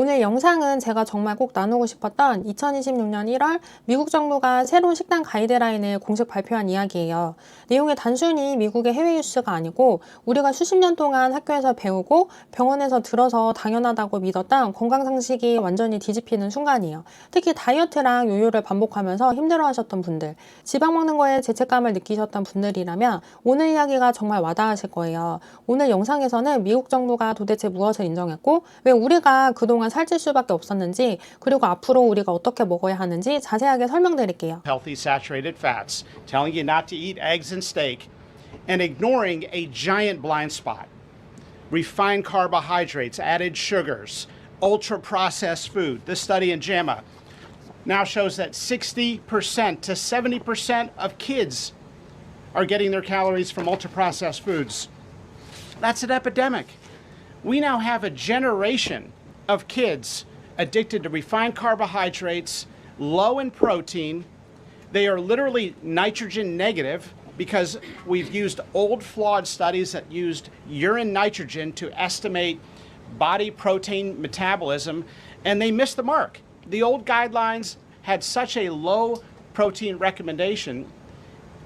오늘 영상은 제가 정말 꼭 나누고 싶었던 2026년 1월 미국 정부가 새로운 식단 가이드라인을 공식 발표한 이야기예요. 내용이 단순히 미국의 해외 뉴스가 아니고 우리가 수십 년 동안 학교에서 배우고 병원에서 들어서 당연하다고 믿었던 건강상식이 완전히 뒤집히는 순간이에요. 특히 다이어트랑 요요를 반복하면서 힘들어하셨던 분들, 지방 먹는 거에 죄책감을 느끼셨던 분들이라면 오늘 이야기가 정말 와닿으실 거예요. 오늘 영상에서는 미국 정부가 도대체 무엇을 인정했고 왜 우리가 그동안 살찔 수밖에 없었는지, 그리고 앞으로 우리가 어떻게 먹어야 하는지 자세하게 설명드릴게요. Healthy saturated fats, telling you not to eat eggs and steak, and ignoring a giant blind spot. Refined carbohydrates, added sugars, ultra-processed food. This study in JAMA now shows that 60% to 70% of kids are getting their calories from ultra-processed foods. That's an epidemic. We now have a generation of kids addicted to refined carbohydrates, low in protein. They are literally nitrogen negative because we've used old flawed studies that used urine nitrogen to estimate body protein metabolism, and they missed the mark. The old guidelines had such a low protein recommendation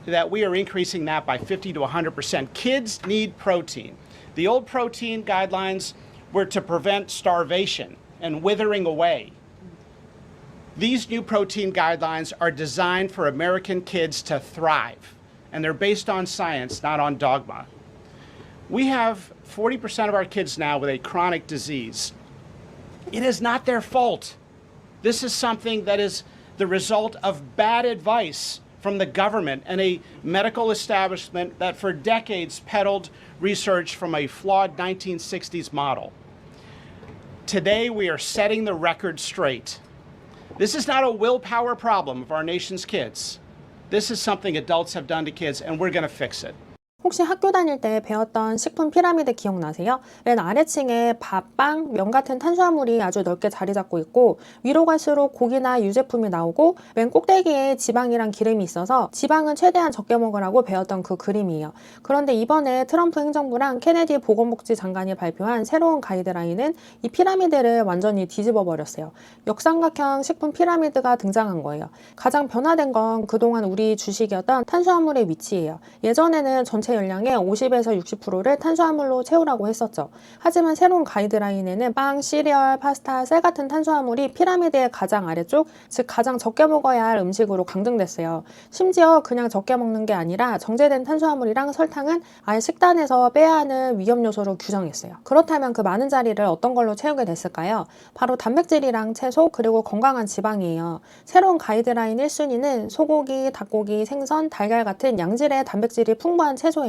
that we are increasing that by 50 to 100%. Kids need protein. The old protein guidelines were to prevent starvation and withering away. These new protein guidelines are designed for American kids to thrive, and they're based on science, not on dogma. We have 40% of our kids now with a chronic disease. It is not their fault. This is something that is the result of bad advice from the government and a medical establishment that for decades peddled research from a flawed 1960s model. Today, we are setting the record straight. This is not a willpower problem of our nation's kids. This is something adults have done to kids, and we're going to fix it. 혹시 학교 다닐 때 배웠던 식품 피라미드 기억나세요? 맨 아래층에 밥, 빵, 면 같은 탄수화물이 아주 넓게 자리 잡고 있고 위로 갈수록 고기나 유제품이 나오고 맨 꼭대기에 지방이랑 기름이 있어서 지방은 최대한 적게 먹으라고 배웠던 그 그림이에요. 그런데 이번에 트럼프 행정부랑 케네디 보건복지 장관이 발표한 새로운 가이드라인은 이 피라미드를 완전히 뒤집어 버렸어요. 역삼각형 식품 피라미드가 등장한 거예요. 가장 변화된 건 그동안 우리 주식이었던 탄수화물의 위치예요. 예전에는 전체 열량의 50에서 60%를 탄수화물로 채우라고 했었죠. 하지만 새로운 가이드라인에는 빵, 시리얼, 파스타, 쌀 같은 탄수화물이 피라미드의 가장 아래쪽, 즉 가장 적게 먹어야 할 음식으로 강등됐어요. 심지어 그냥 적게 먹는 게 아니라 정제된 탄수화물이랑 설탕은 아예 식단에서 빼야 하는 위험 요소로 규정했어요. 그렇다면 그 많은 자리를 어떤 걸로 채우게 됐을까요? 바로 단백질이랑 채소, 그리고 건강한 지방이에요. 새로운 가이드라인 1순위는 소고기, 닭고기, 생선, 달걀 같은 양질의 단백질이 풍부한 채소예요.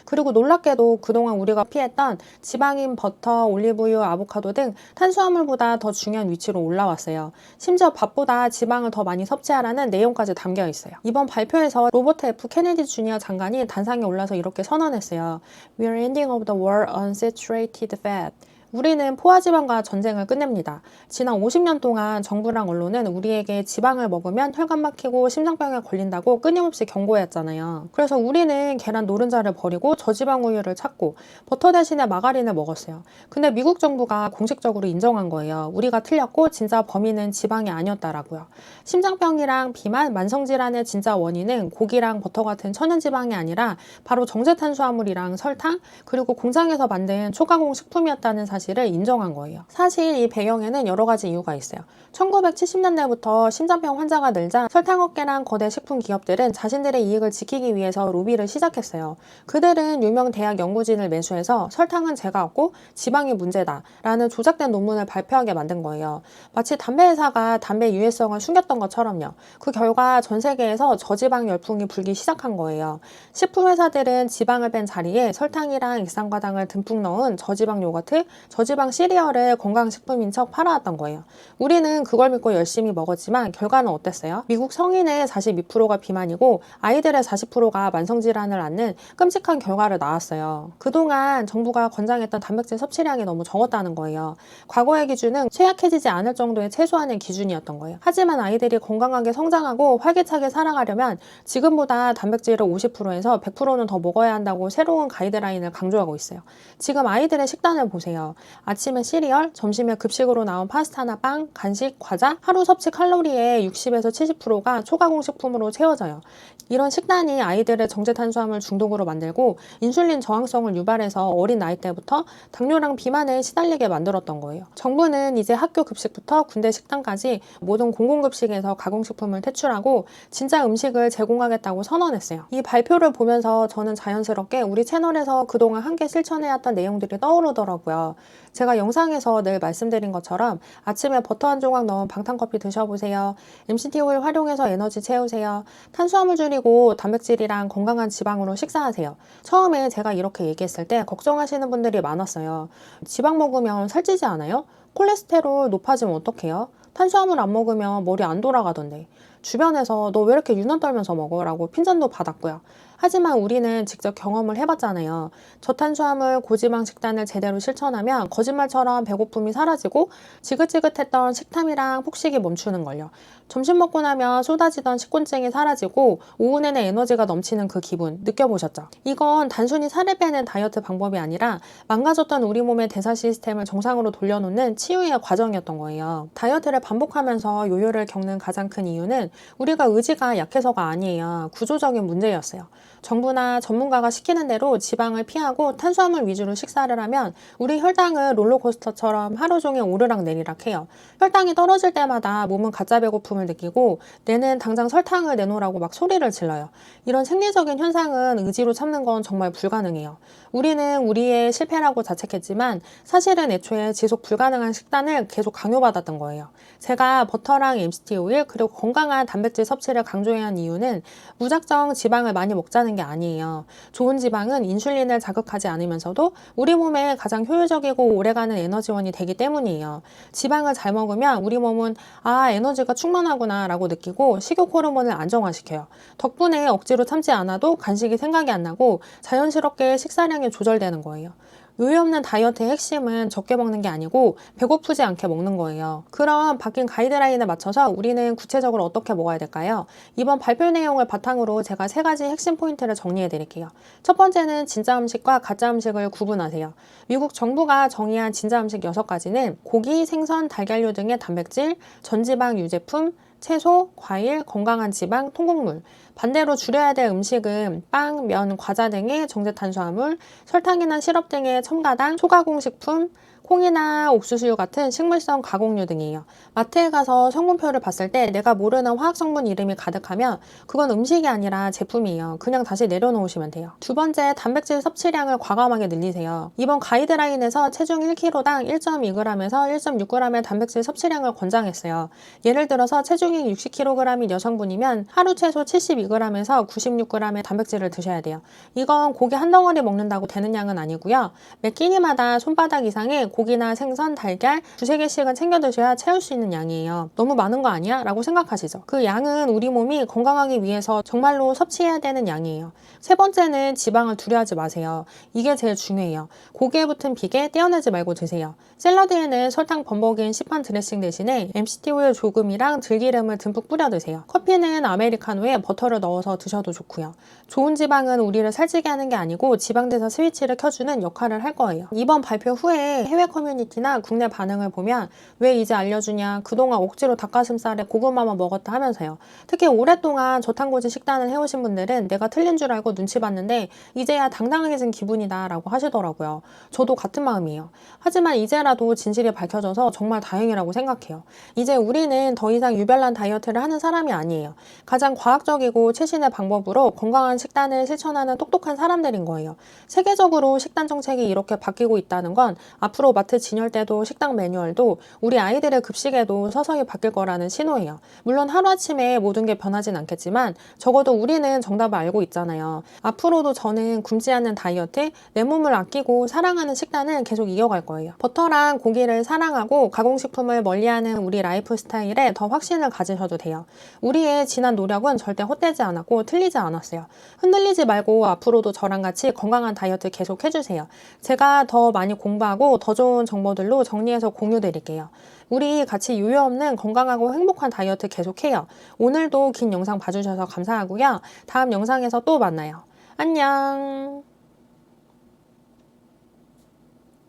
그리고 놀랍게도 그동안 우리가 피했던 지방인 버터, 올리브유, 아보카도 등 탄수화물보다 더 중요한 위치로 올라왔어요. 심지어 밥보다 지방을 더 많이 섭취하라는 내용까지 담겨 있어요. 이번 발표에서 로버트 F. 케네디 주니어 장관이 단상에 올라서 이렇게 선언했어요. We are ending of the war on saturated fat. 우리는 포화지방과 전쟁을 끝냅니다. 지난 50년 동안 정부랑 언론은 우리에게 지방을 먹으면 혈관 막히고 심장병에 걸린다고 끊임없이 경고했잖아요. 그래서 우리는 계란 노른자를 버리고 저지방 우유를 찾고 버터 대신에 마가린을 먹었어요. 근데 미국 정부가 공식적으로 인정한 거예요. 우리가 틀렸고 진짜 범인은 지방이 아니었다라고요. 심장병이랑 비만, 만성질환의 진짜 원인은 고기랑 버터 같은 천연지방이 아니라 바로 정제탄수화물이랑 설탕, 그리고 공장에서 만든 초가공 식품이었다는 사실을 인정한 거예요. 사실 이 배경에는 여러 가지 이유가 있어요. 1970년대부터 심장병 환자가 늘자 설탕업계랑 거대 식품 기업들은 자신들의 이익을 지키기 위해서 로비를 시작했어요. 그들은 유명 대학 연구진을 매수해서 설탕은 죄가 없고 지방이 문제다 라는 조작된 논문을 발표하게 만든 거예요. 마치 담배 회사가 담배 유해성을 숨겼던 것처럼요. 그 결과 전 세계에서 저지방 열풍이 불기 시작한 거예요. 식품 회사들은 지방을 뺀 자리에 설탕이랑 일상과당을 듬뿍 넣은 저지방 요거트, 저지방 시리얼을 건강식품인 척 팔아왔던 거예요. 우리는 그걸 믿고 열심히 먹었지만 결과는 어땠어요? 미국 성인의 42%가 비만이고 아이들의 40%가 만성질환을 앓는 끔찍한 결과를 낳았어요. 그동안 정부가 권장했던 단백질 섭취량이 너무 적었다는 거예요. 과거의 기준은 쇠약해지지 않을 정도의 최소한의 기준이었던 거예요. 하지만 아이들이 건강하게 성장하고 활기차게 살아가려면 지금보다 단백질을 50%에서 100%는 더 먹어야 한다고 새로운 가이드라인을 강조하고 있어요. 지금 아이들의 식단을 보세요. 아침에 시리얼, 점심에 급식으로 나온 파스타나 빵, 간식, 과자, 하루 섭취 칼로리의 60에서 70%가 초가공식품으로 채워져요. 이런 식단이 아이들의 정제탄수화물 중독으로 만들고 인슐린 저항성을 유발해서 어린 나이 때부터 당뇨랑 비만에 시달리게 만들었던 거예요. 정부는 이제 학교 급식부터 군대 식단까지 모든 공공급식에서 가공식품을 퇴출하고 진짜 음식을 제공하겠다고 선언했어요. 이 발표를 보면서 저는 자연스럽게 우리 채널에서 그동안 함께 실천해왔던 내용들이 떠오르더라고요. 제가 영상에서 늘 말씀드린 것처럼 아침에 버터 한 조각 넣은 방탄커피 드셔보세요. MCT 오일 활용해서 에너지 채우세요. 탄수화물 줄이고 단백질이랑 건강한 지방으로 식사하세요. 처음에 제가 이렇게 얘기했을 때 걱정하시는 분들이 많았어요. 지방 먹으면 살찌지 않아요? 콜레스테롤 높아지면 어떡해요? 탄수화물 안 먹으면 머리 안 돌아가던데. 주변에서 너 왜 이렇게 유난 떨면서 먹어? 라고 핀잔도 받았고요. 하지만 우리는 직접 경험을 해봤잖아요. 저탄수화물 고지방 식단을 제대로 실천하면 거짓말처럼 배고픔이 사라지고 지긋지긋했던 식탐이랑 폭식이 멈추는 걸요. 점심 먹고 나면 쏟아지던 식곤증이 사라지고 오후 내내 에너지가 넘치는 그 기분 느껴보셨죠? 이건 단순히 살을 빼는 다이어트 방법이 아니라 망가졌던 우리 몸의 대사 시스템을 정상으로 돌려놓는 치유의 과정이었던 거예요. 다이어트를 반복하면서 요요를 겪는 가장 큰 이유는 우리가 의지가 약해서가 아니에요. 구조적인 문제였어요. 정부나 전문가가 시키는 대로 지방을 피하고 탄수화물 위주로 식사를 하면 우리 혈당은 롤러코스터처럼 하루 종일 오르락내리락 해요. 혈당이 떨어질 때마다 몸은 가짜 배고픔을 느끼고 뇌는 당장 설탕을 내놓으라고 막 소리를 질러요. 이런 생리적인 현상은 의지로 참는 건 정말 불가능해요. 우리는 우리의 실패라고 자책했지만 사실은 애초에 지속 불가능한 식단을 계속 강요받았던 거예요. 제가 버터랑 MCT 오일 그리고 건강한 단백질 섭취를 강조해야 한 이유는 무작정 지방을 많이 먹자는 게 아니에요. 좋은 지방은 인슐린을 자극하지 않으면서도 우리 몸에 가장 효율적이고 오래가는 에너지원이 되기 때문이에요. 지방을 잘 먹으면 우리 몸은 에너지가 충만하구나 라고 느끼고 식욕 호르몬을 안정화시켜요. 덕분에 억지로 참지 않아도 간식이 생각이 안 나고 자연스럽게 식사량이 조절되는 거예요. 요요 없는 다이어트의 핵심은 적게 먹는 게 아니고 배고프지 않게 먹는 거예요. 그럼 바뀐 가이드라인에 맞춰서 우리는 구체적으로 어떻게 먹어야 될까요? 이번 발표 내용을 바탕으로 제가 3가지 핵심 포인트를 정리해 드릴게요. 첫 번째는 진짜 음식과 가짜 음식을 구분하세요. 미국 정부가 정의한 진짜 음식 6가지는 고기, 생선, 달걀류 등의 단백질, 전지방 유제품, 채소, 과일, 건강한 지방, 통곡물. 반대로 줄여야 될 음식은 빵, 면, 과자 등의 정제탄수화물, 설탕이나 시럽 등의 첨가당, 초가공식품, 콩이나 옥수수유 같은 식물성 가공류 등이에요. 마트에 가서 성분표를 봤을 때 내가 모르는 화학성분 이름이 가득하면 그건 음식이 아니라 제품이에요. 그냥 다시 내려놓으시면 돼요. 두 번째, 단백질 섭취량을 과감하게 늘리세요. 이번 가이드라인에서 체중 1kg당 1.2g에서 1.6g의 단백질 섭취량을 권장했어요. 예를 들어서 체중이 60kg인 여성분이면 하루 최소 72g에서 96g의 단백질을 드셔야 돼요. 이건 고기 한 덩어리 먹는다고 되는 양은 아니고요. 매 끼니마다 손바닥 이상의 고기나 생선, 달걀 2~3개씩은 챙겨 드셔야 채울 수 있는 양이에요. 너무 많은 거 아니야? 라고 생각하시죠? 그 양은 우리 몸이 건강하기 위해서 정말로 섭취해야 되는 양이에요. 세 번째는 지방을 두려워하지 마세요. 이게 제일 중요해요. 고기에 붙은 비계 떼어내지 말고 드세요. 샐러드에는 설탕 범벅인 시판 드레싱 대신에 MCT 오일 조금이랑 들기름을 듬뿍 뿌려 드세요. 커피는 아메리카노에 버터를 넣어서 드셔도 좋고요. 좋은 지방은 우리를 살찌게 하는 게 아니고 지방대사 스위치를 켜주는 역할을 할 거예요. 이번 발표 후에 해외 커뮤니티나 국내 반응을 보면 왜 이제 알려주냐, 그동안 억지로 닭가슴살에 고구마만 먹었다 하면서요. 특히 오랫동안 저탄고지 식단을 해오신 분들은 내가 틀린 줄 알고 눈치 봤는데 이제야 당당해진 기분이다 라고 하시더라고요. 저도 같은 마음이에요. 하지만 이제라도 진실이 밝혀져서 정말 다행이라고 생각해요. 이제 우리는 더 이상 유별난 다이어트를 하는 사람이 아니에요. 가장 과학적이고 최신의 방법으로 건강한 식단을 실천하는 똑똑한 사람들인 거예요. 세계적으로 식단 정책이 이렇게 바뀌고 있다는 건 앞으로 마트 진열 때도 식당 매뉴얼도 우리 아이들의 급식에도 서서히 바뀔 거라는 신호예요. 물론 하루아침에 모든 게 변하진 않겠지만 적어도 우리는 정답을 알고 있잖아요. 앞으로도 저는 굶지 않는 다이어트, 내 몸을 아끼고 사랑하는 식단을 계속 이어갈 거예요. 버터랑 고기를 사랑하고 가공식품을 멀리하는 우리 라이프 스타일에 더 확신을 가지셔도 돼요. 우리의 지난 노력은 절대 헛되지 않았고 틀리지 않았어요. 흔들리지 말고 앞으로도 저랑 같이 건강한 다이어트 계속 해주세요. 제가 더 많이 공부하고 더 좋은 정보들로 정리해서 공유드릴게요. 우리 같이 요요 없는 건강하고 행복한 다이어트 계속해요. 오늘도 긴 영상 봐주셔서 감사하고요. 다음 영상에서 또 만나요. 안녕.